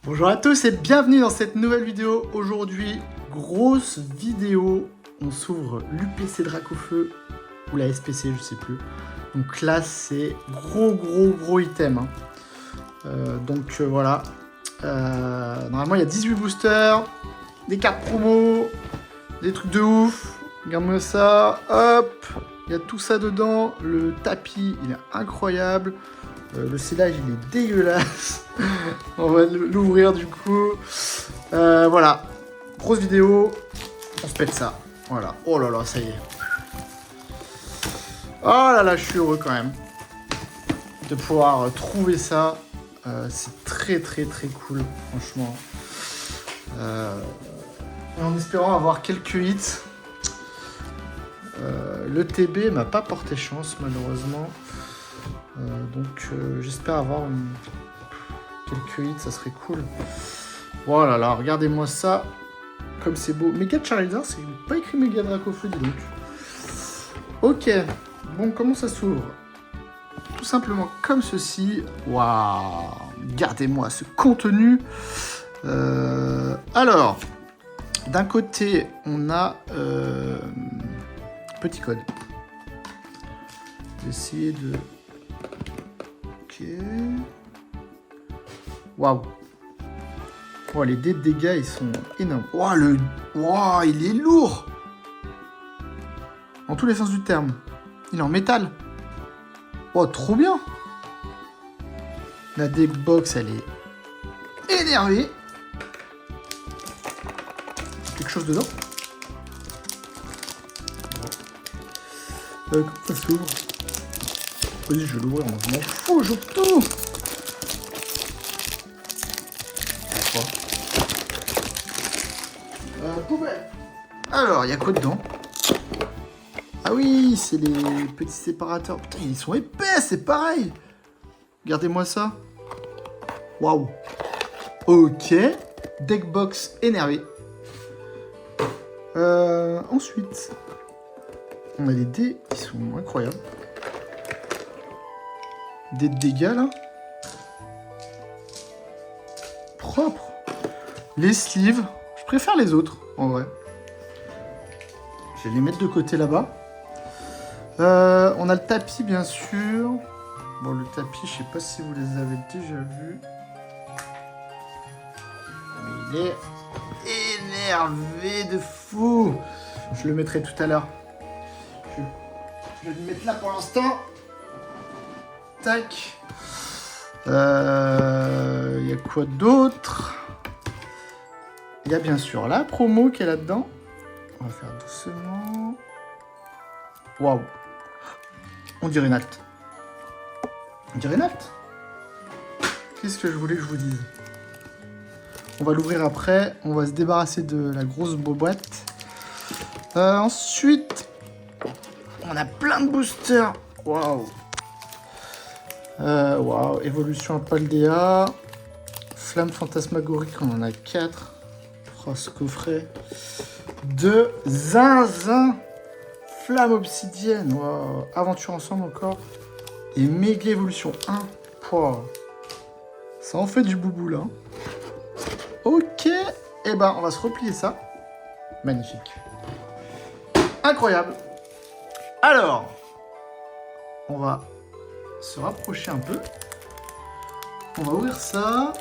Bonjour à tous et bienvenue dans cette nouvelle vidéo. Aujourd'hui, grosse vidéo. On s'ouvre l'UPC Dracofeu ou la SPC, je sais plus. Donc là, c'est gros item. Voilà. Normalement, il y a 18 boosters, des cartes promo, des trucs de ouf. Regarde-moi ça. Hop. Il y a tout ça dedans. Le tapis, il est incroyable. Le scellage il est dégueulasse. On va l'ouvrir du coup. Voilà. Grosse vidéo. On se pète ça. Voilà. Oh là là, ça y est. Oh là là, je suis heureux quand même de pouvoir trouver ça. C'est très cool, franchement. Et en espérant avoir quelques hits. Le TB m'a pas porté chance malheureusement. J'espère avoir quelques hits, ça serait cool. Voilà, là, regardez-moi ça. Comme c'est beau. Méga Charizard, c'est pas écrit Méga Dracofeu, dis donc. Ok. Bon, comment ça s'ouvre? Tout simplement comme ceci. Waouh. Regardez-moi ce contenu. Alors, d'un côté, on a petit code. Essayer de... Ok. Waouh. Oh, les dés de dégâts, ils sont énormes. Wow, il est lourd. Dans tous les sens du terme. Il est en métal. Oh, trop bien. La deck box, elle est énervée. Quelque chose dedans. Comment ça s'ouvre? Vas-y, je vais l'ouvrir, je m'en fous, j'ouvre tout. Poubelle. Alors, il y a quoi dedans? Ah oui, c'est les petits séparateurs. Putain, ils sont épais, c'est pareil. Regardez-moi ça. Waouh. Ok. Deckbox énervé. Ensuite, on a les dés qui sont incroyables. Des dégâts là. Propre. Les sleeves. Je préfère les autres en vrai. Je vais les mettre de côté là-bas. On a le tapis bien sûr. Bon, le tapis, je sais pas si vous les avez déjà vus. Mais il est énervé de fou. Je le mettrai tout à l'heure. Je vais le mettre là pour l'instant. Tac. Il y a quoi d'autre? Il y a bien sûr la promo qui est là-dedans. On va faire doucement. Waouh. On dirait Nalt. On dirait Nalt. Qu'est-ce que je voulais que je vous dise? On va l'ouvrir après. On va se débarrasser de la grosse boîte. Ensuite, on a plein de boosters. Waouh. Waouh, évolution à Paldea, flamme fantasmagorique, on en a 4. Oh, ce coffret de zinzin, flamme obsidienne, waouh, aventure ensemble encore, et méga évolution 1. Wow. Ça en fait du boubou là. Ok, et ben on va se replier ça. Magnifique. Incroyable. Alors, on va se rapprocher un peu. On va ouvrir ça.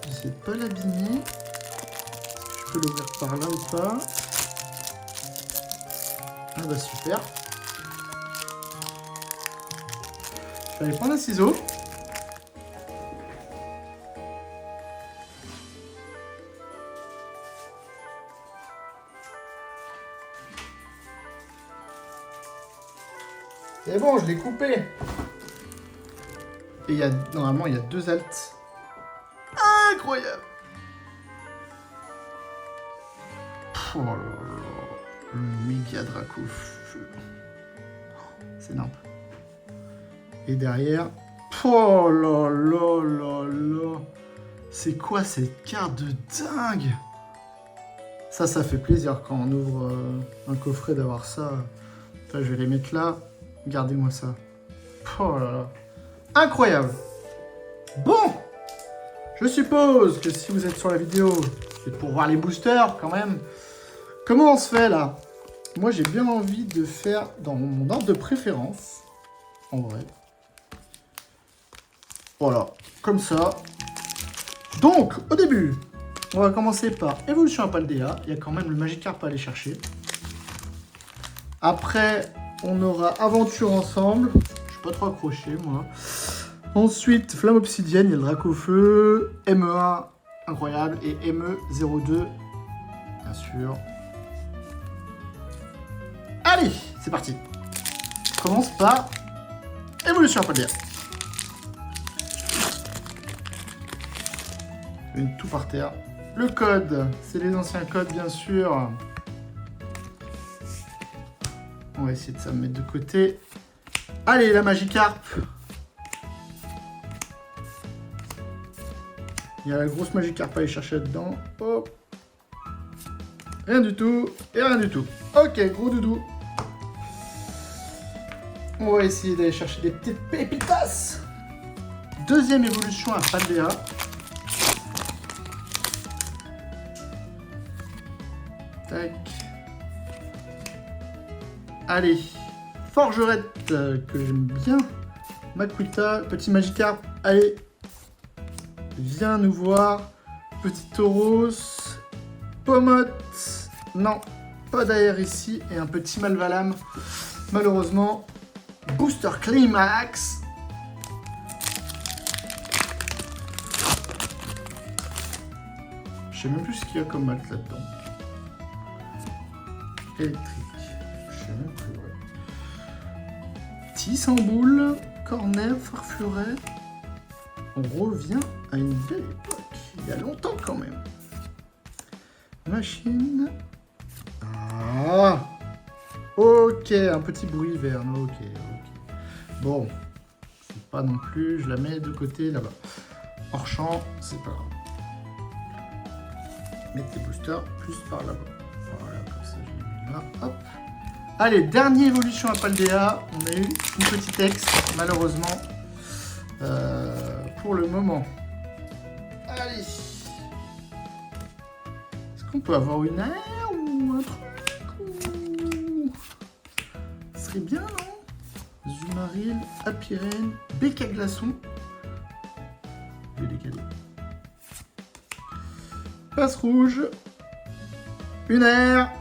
J'essaie de pas l'abîmer. Je peux l'ouvrir par là ou pas? Ah bah super. Je vais aller prendre un ciseau. C'est bon, je l'ai coupé. Et normalement, il y a 2 alts. Incroyable. Oh là là. Le méga Dracofeu. C'est énorme. Et derrière... Oh là là là là. C'est quoi cette carte de dingue? Ça fait plaisir quand on ouvre un coffret d'avoir ça. Enfin, je vais les mettre là. Regardez-moi ça. Oh là là. Incroyable. Bon, Je suppose que si vous êtes sur la vidéo, c'est pour voir les boosters quand même. Comment on se fait là? Moi j'ai bien envie de faire dans mon ordre de préférence. En vrai. Voilà, comme ça. Donc, au début, on va commencer par Évolution Apaldea. Il y a quand même le Magikarp à aller chercher. Après, on aura Aventure Ensemble. Je suis pas trop accroché, moi. Ensuite, Flamme Obsidienne, il y a le Dracofeu, ME1, incroyable, et ME02, bien sûr. Allez, c'est parti. On commence par Évolution Apaldea. Je mets tout par terre. Le code, c'est les anciens codes, bien sûr. On va essayer de ça mettre de côté. Allez, la Magikarp. Il y a la grosse Magikarp à aller chercher dedans. Hop. Rien du tout. Et rien du tout. Ok, gros doudou. On va essayer d'aller chercher des petites pépitas. Deuxième évolution à Paldea. Tac. Allez. Forgerette que j'aime bien. Makuta, petit Magikarp. Allez. Viens nous voir. Petit Tauros. Pomote. Non. Pas d'air ici. Et un petit Malvalam. Malheureusement. Booster Climax. Je sais même plus ce qu'il y a comme mat là-dedans. Électrique. Je sais même plus. Ouais. Tissamboule. Cornet. Farfuret. On revient à une belle époque. Il y a longtemps quand même. Machine. Ah. Ok, un petit bruit vert. Ok, ok. Bon. C'est pas non plus. Je la mets de côté là-bas. Hors champ, c'est pas grave. Mettre les boosters plus par là-bas. Voilà, comme ça, je l'ai mis là. Hop. Allez, dernière évolution à Paldea. On a eu une petite ex, malheureusement. Pour le moment. Allez. Est-ce qu'on peut avoir une aire ou un truc ou... Ce serait bien, non? Zumaril, Apirène, Bec à glaçon. Je vais décaler. Passe rouge. Une aire.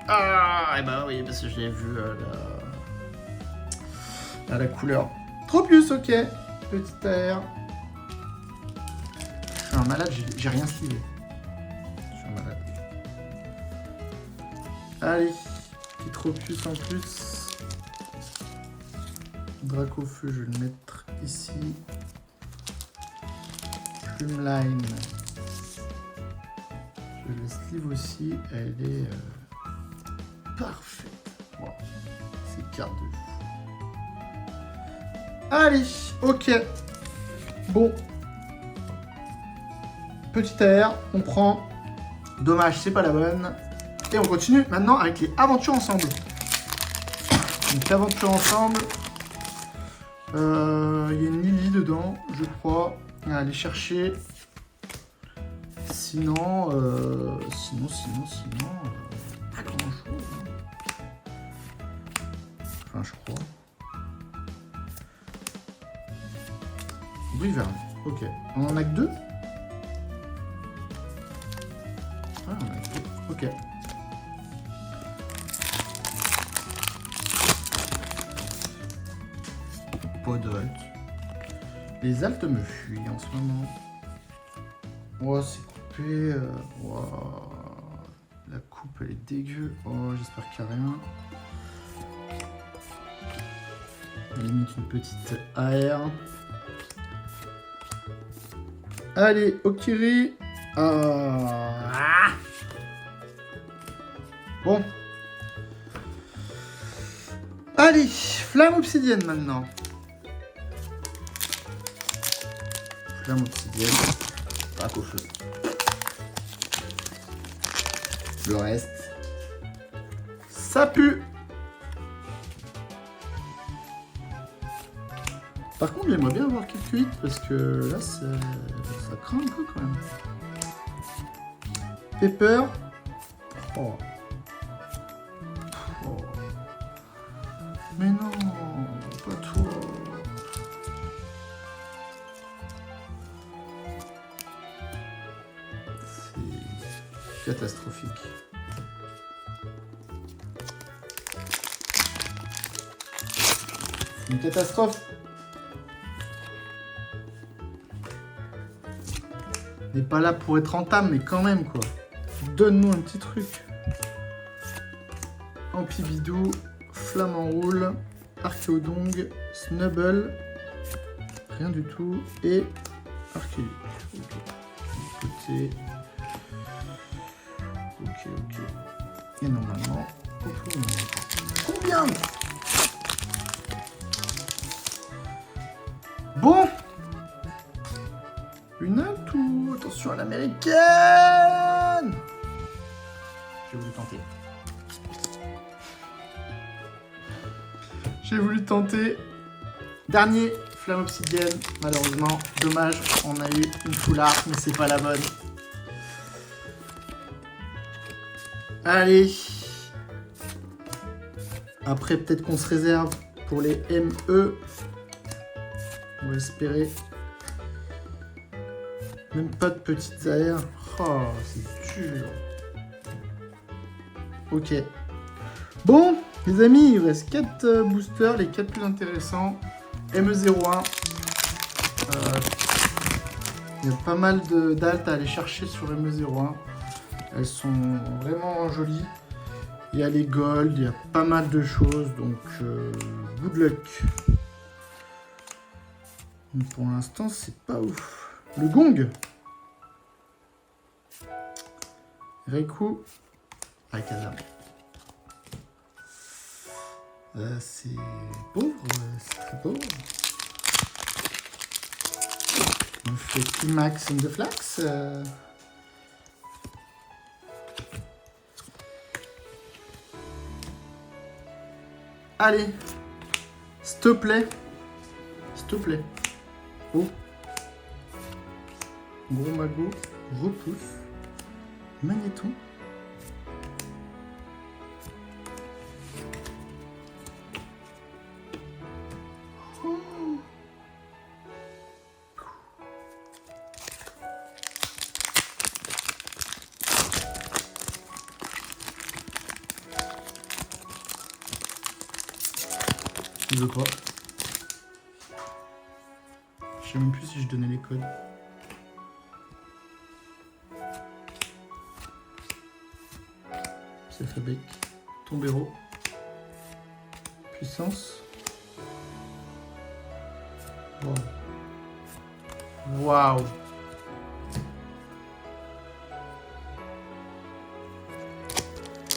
Ah, et bah oui, parce que je l'ai vu à la couleur. Trop plus, ok. Petite air. Je suis un malade, j'ai rien slivé. Je suis un malade. Allez, petit Tropius en plus. Dracofeu, je vais le mettre ici. Plumline. Je le sleeve aussi, elle est parfaite. Wow. C'est carte de fou. Allez, ok. Bon. Petit air, on prend. Dommage, c'est pas la bonne. Et on continue maintenant avec les aventures ensemble. Donc aventures ensemble. Il y a une Lily dedans, je crois. On va aller chercher. Sinon, pas grand chose. Enfin, je crois. Briverne, ok. On en a que deux? Ah, on en a que deux, ok. Podolk. Les altes me fuient en ce moment. Oh, c'est coupé. Oh. La coupe, elle est dégueu. Oh, j'espère qu'il n'y a rien. Limite une petite AR. Allez, Okiri. Ah. Bon. Allez, Flamme Obsidienne maintenant. Flamme Obsidienne. Dracofeu. Le reste, ça pue. Par contre, j'aimerais bien avoir quelques hits parce que là, ça craint un peu quand même. Pepper. Oh. Oh. Mais non, pas toi. C'est catastrophique. C'est une catastrophe. On n'est pas là pour être rentable, mais quand même quoi. Donne-nous un petit truc. Ampibidou, Flamme en roule, Archéodong, Snubble, rien du tout, et Archéologue. Ok. Côté. Ok. Et normalement, combien? Bon. Une halte ou attention à l'américaine? J'ai voulu tenter. J'ai voulu tenter. Dernier, Flamme Obsidienne. Malheureusement, dommage, on a eu une foulard, mais c'est pas la bonne. Allez. Après, peut-être qu'on se réserve pour les ME. On va espérer. Même pas de petites aires. Oh, c'est dur. Ok. Bon, les amis, il reste 4 boosters, les 4 plus intéressants. ME01. Il y a pas mal d'altes à aller chercher sur ME01. Elles sont vraiment jolies. Il y a les gold, il y a pas mal de choses, donc good luck. Mais pour l'instant, c'est pas ouf. Le gong. Reiku. Kazam. C'est pauvre, c'est très pauvre. On fait Climax and the Flax. Allez, s'il te plaît. S'il te plaît. Oh. Gros magot, repousse. Magnéton. Oh. Il veut pas. Je sais même plus si je donnais les codes. C'est fabrique. Tombero. Puissance. Wow. Waouh.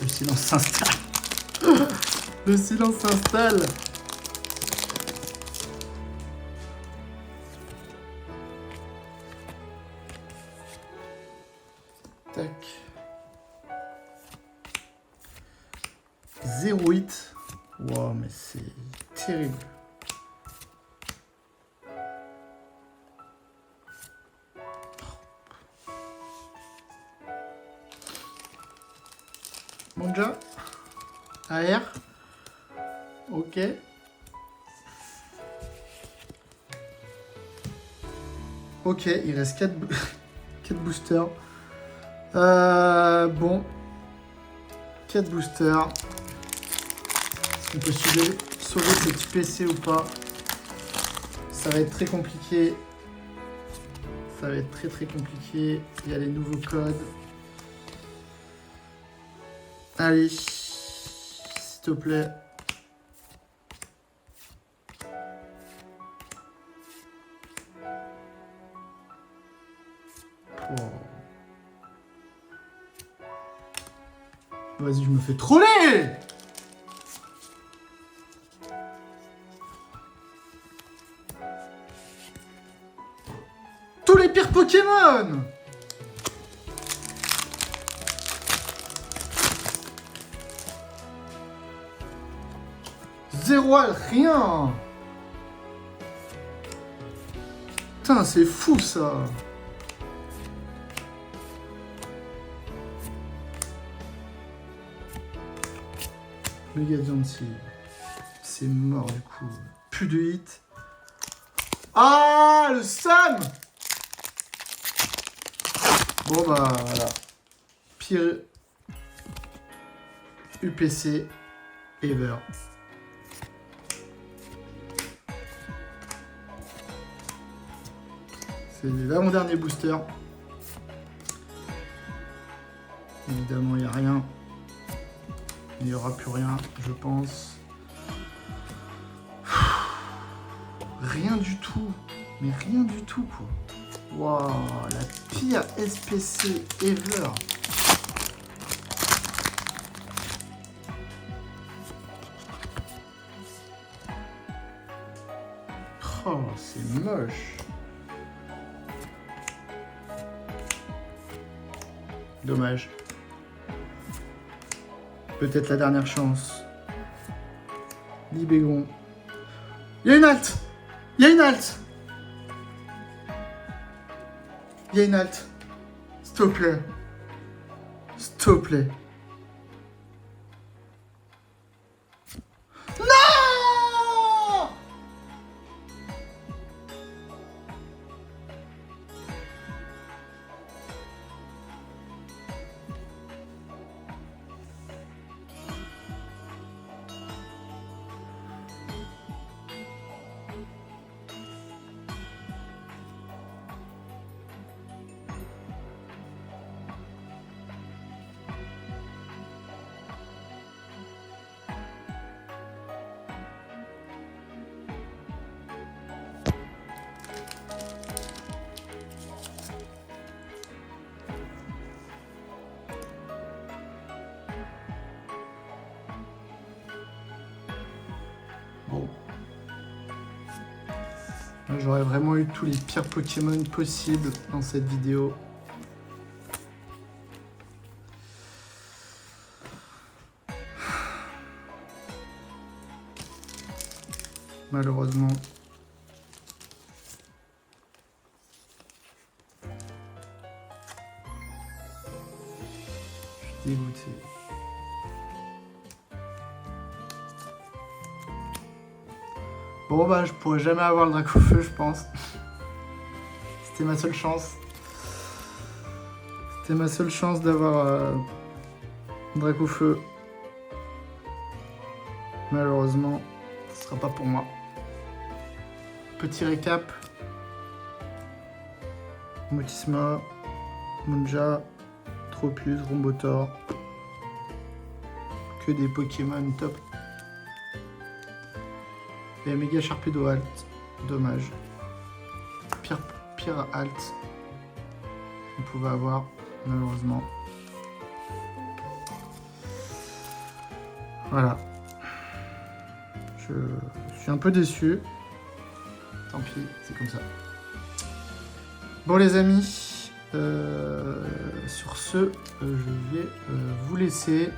Le silence s'installe. Le silence s'installe. Tac. 0,8. Wow, mais c'est terrible. Monja. AR. Ok. Ok, il reste 4 boosters. Bon. 4 boosters. Est-ce qu'on peut sauver cette UPC ou pas? Ça va être très compliqué. Ça va être très compliqué. Il y a les nouveaux codes. Allez. S'il te plaît. Oh. Vas-y, je me fais troller! Tous les pires Pokémon! Zéro, rien! Putain, c'est fou ça. Le Gazanti. C'est mort du coup. Plus de hit. Ah, le Sam. Bon bah voilà. Pire UPC ever. C'est l'avant-dernier booster. Évidemment, il n'y a rien. Il n'y aura plus rien, je pense. Rien du tout. Mais rien du tout, quoi. Waouh, la pire SPC ever. Oh, c'est moche. Dommage. Peut-être la dernière chance. Libégon. Il y a une halte. Il y a une halte. Il y a une halte. S'il te plaît. S'il te plaît. Non! Bon. J'aurais vraiment eu tous les pires Pokémon possibles dans cette vidéo. Malheureusement. Je suis dégoûté. Bon bah je pourrais jamais avoir le Dracofeu je pense. C'était ma seule chance. C'était ma seule chance d'avoir Dracofeu. Malheureusement, ce sera pas pour moi. Petit récap. Motisma, Munja, Tropius, Rombotor. Que des Pokémon top. Et méga Sharpedo alt, dommage. Pire alt qu'on pouvait avoir, malheureusement. Voilà. Je suis un peu déçu. Tant pis, c'est comme ça. Bon les amis, sur ce, je vais vous laisser.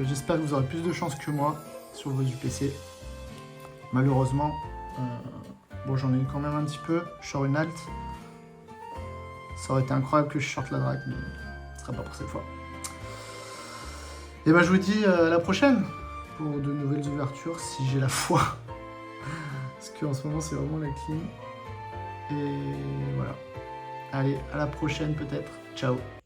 J'espère que vous aurez plus de chance que moi sur vos UPC. Malheureusement, bon j'en ai eu quand même un petit peu, je sors une halte. Ça aurait été incroyable que je sorte la drague, mais ce sera pas pour cette fois. Et ben je vous dis à la prochaine pour de nouvelles ouvertures si j'ai la foi. Parce qu'en ce moment c'est vraiment la clim. Et voilà. Allez, à la prochaine peut-être. Ciao.